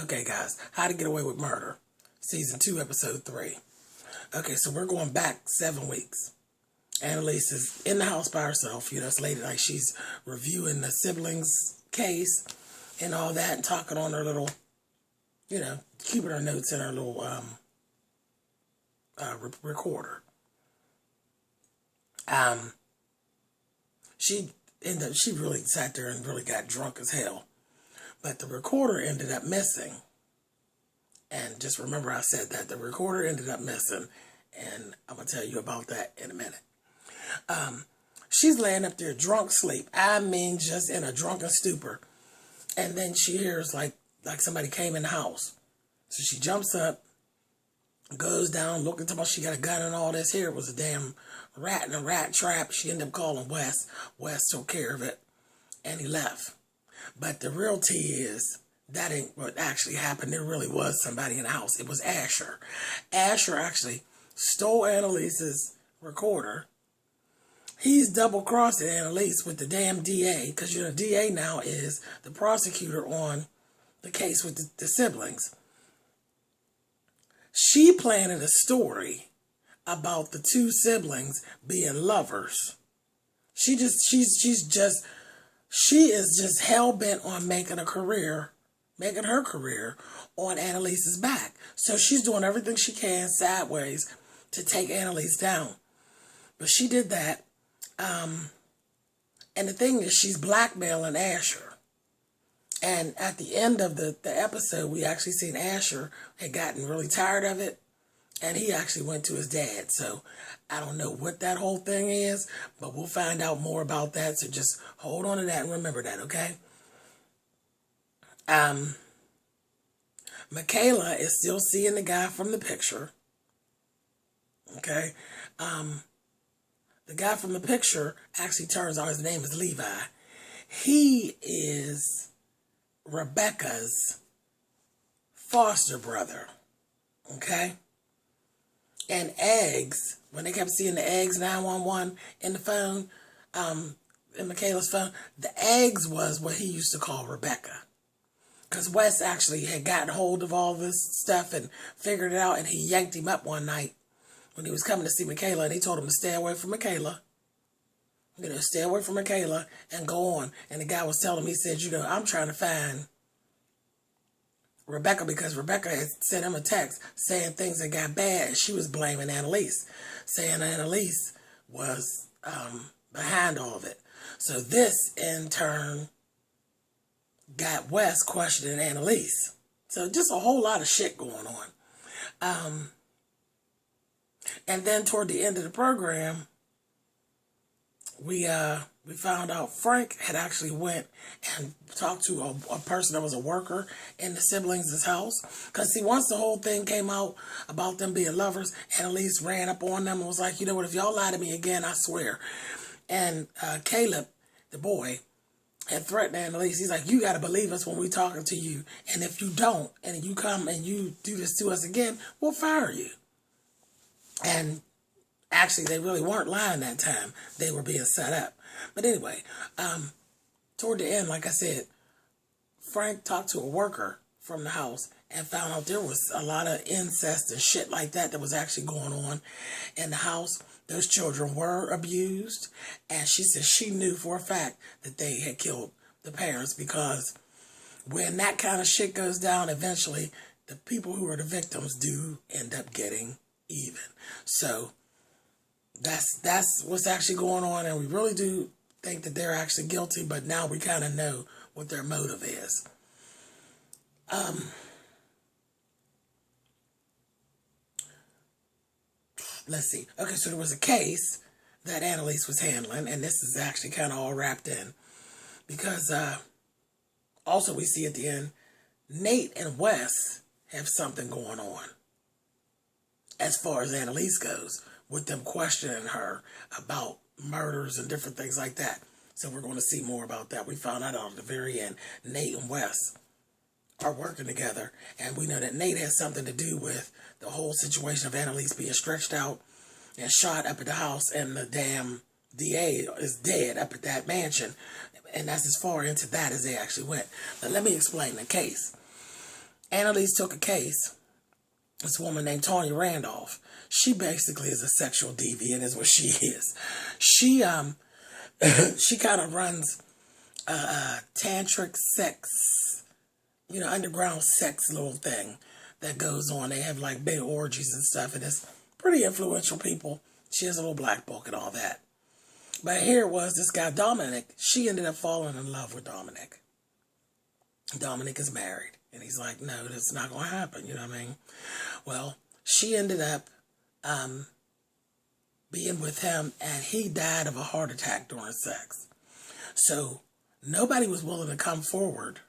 Okay, guys, How to Get Away with Murder, Season 2, Episode 3. Okay, so we're going back 7 weeks. Annalise is in the house by herself. You know, it's late at night. She's reviewing the siblings' case and all that and talking on her little, you know, keeping her notes in her little recorder. She really sat there and really got drunk as hell. But the recorder ended up missing. And just remember I said that. The recorder ended up missing. And I'm going to tell you about that in a minute. She's laying up there drunk sleep. I mean, just in a drunken stupor. And then she hears like somebody came in the house. So she jumps up, goes down, looking to she got a gun and all this. Here it was a damn rat in a rat trap. She ended up calling Wes. Wes took care of it. And he left. But the real tea is, that ain't what actually happened. There really was somebody in the house. It was Asher. Asher actually stole Annalise's recorder. He's double-crossing Annalise with the damn DA, because, you know, DA now is the prosecutor on the case with the siblings. She planted a story about the two siblings being lovers. She is just hell-bent on making her career on Annalise's back. So she's doing everything she can sideways to take Annalise down. But she did that. And the thing is, she's blackmailing Asher. And at the end of the episode, we actually seen Asher had gotten really tired of it. And he actually went to his dad. So I don't know what that whole thing is, but we'll find out more about that. So just hold on to that and remember that, okay? Michaela is still seeing the guy from the picture. Okay? The guy from the picture actually turns out his name is Levi. He is Rebecca's foster brother. Okay? And Eggs, when they kept seeing the Eggs 911 in the phone, in Michaela's phone, the Eggs was what he used to call Rebecca. Because Wes actually had gotten hold of all this stuff and figured it out, and he yanked him up one night when he was coming to see Michaela, and he told him to stay away from Michaela. You know, stay away from Michaela and go on. And the guy was telling him, he said, you know, I'm trying to find Rebecca, because Rebecca had sent him a text saying things that got bad, and she was blaming Annalise, saying Annalise was behind all of it. So this, in turn, got Wes questioning Annalise. So just a whole lot of shit going on. And then toward the end of the program, we found out Frank had actually went and talked to a person that was a worker in the siblings' house. Because, see, once the whole thing came out about them being lovers, Annalise ran up on them and was like, you know what, if y'all lie to me again, I swear. And Caleb, the boy, had threatened Annalise. He's like, you got to believe us when we're talking to you. And if you don't, and you come and you do this to us again, we'll fire you. And actually, they really weren't lying that time. They were being set up. But anyway, toward the end, like I said, Frank talked to a worker from the house and found out there was a lot of incest and shit like that was actually going on in the house. Those children were abused. And she said she knew for a fact that they had killed the parents, because when that kind of shit goes down, eventually the people who are the victims do end up getting even. So that's what's actually going on, and we really do think that they're actually guilty, but now we kind of know what their motive is. Let's see. Okay, so there was a case that Annalise was handling, and this is actually kind of all wrapped in, because also we see at the end, Nate and Wes have something going on as far as Annalise goes, with them questioning her about murders and different things like that. So we're going to see more about that. We found out at the very end, Nate and Wes are working together, and we know that Nate has something to do with the whole situation of Annalise being stretched out and shot up at the house, and the damn DA is dead up at that mansion. And that's as far into that as they actually went. But let me explain the case. Annalise took a case. This woman named Tanya Randolph. She basically is a sexual deviant, is what she is. She she kind of runs tantric sex, underground sex little thing that goes on. They have like big orgies and stuff, and it's pretty influential people. She has a little black book and all that. But here was this guy, Dominic. She ended up falling in love with Dominic. Dominic is married. And he's like, no, that's not going to happen. You know what I mean? Well, she ended up being with him, and he died of a heart attack during sex. So nobody was willing to come forward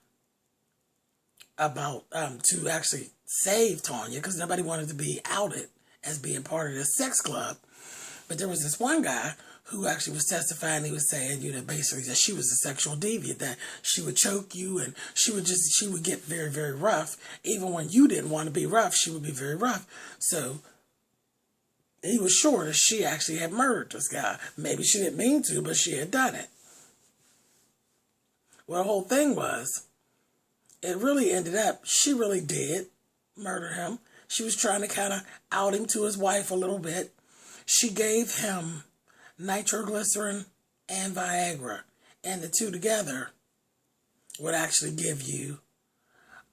about to actually save Tanya, because nobody wanted to be outed as being part of this sex club. But there was this one guy who actually was testifying. He was saying, basically that she was a sexual deviant, that she would choke you, and she would get very, very rough. Even when you didn't want to be rough, she would be very rough. So he was sure that she actually had murdered this guy. Maybe she didn't mean to, but she had done it. Well, the whole thing was, it really ended up, she really did murder him. She was trying to kind of out him to his wife a little bit. She gave him nitroglycerin and Viagra, and the two together would actually give you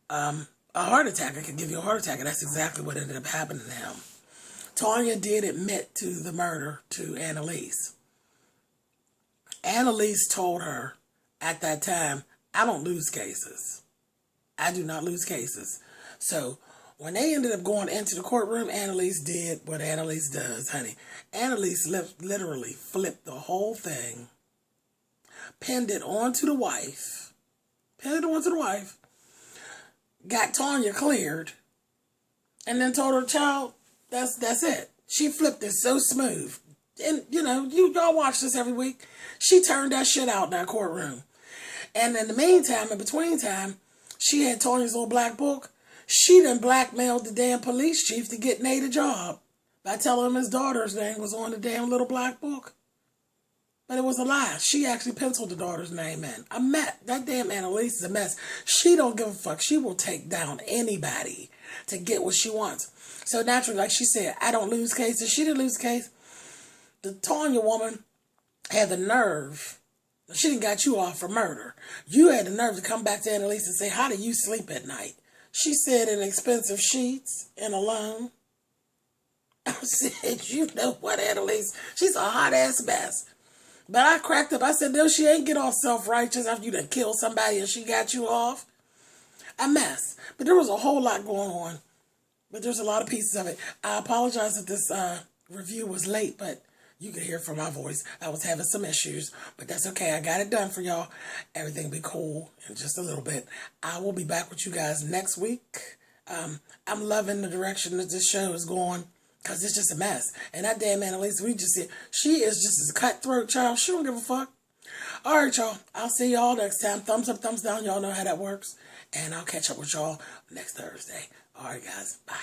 a heart attack. It could give you a heart attack, and that's exactly what ended up happening to him. Tanya did admit to the murder to Annalise. Annalise told her at that time, I don't lose cases. I do not lose cases. So when they ended up going into the courtroom, Annalise did what Annalise does, honey. Annalise literally flipped the whole thing, pinned it onto the wife, got Tanya cleared, and then told her, child, that's it. She flipped it so smooth. And, y'all watch this every week. She turned that shit out in that courtroom. And in the meantime, in between time, she had Tanya's little black book. She done blackmailed the damn police chief to get Nate a job by telling him his daughter's name was on the damn little black book. But it was a lie. She actually penciled the daughter's name in. That damn Annalise is a mess. She don't give a fuck. She will take down anybody to get what she wants. So naturally, like she said, I don't lose cases. She didn't lose a case. The Tanya woman had the nerve. She didn't got you off for murder. You had the nerve to come back to Annalise and say, how do you sleep at night? She said, in expensive sheets and alone. I said, you know what, Annalise? She's a hot-ass mess. But I cracked up. I said, no, she ain't get off self-righteous after you done killed somebody and she got you off. A mess. But there was a whole lot going on. But there's a lot of pieces of it. I apologize that this review was late, but you could hear from my voice. I was having some issues, but that's okay. I got it done for y'all. Everything will be cool in just a little bit. I will be back with you guys next week. I'm loving the direction that this show is going, because it's just a mess. And that damn Annalise, we just said, she is just as cutthroat, child. She don't give a fuck. All right, y'all. I'll see y'all next time. Thumbs up, thumbs down. Y'all know how that works. And I'll catch up with y'all next Thursday. All right, guys. Bye.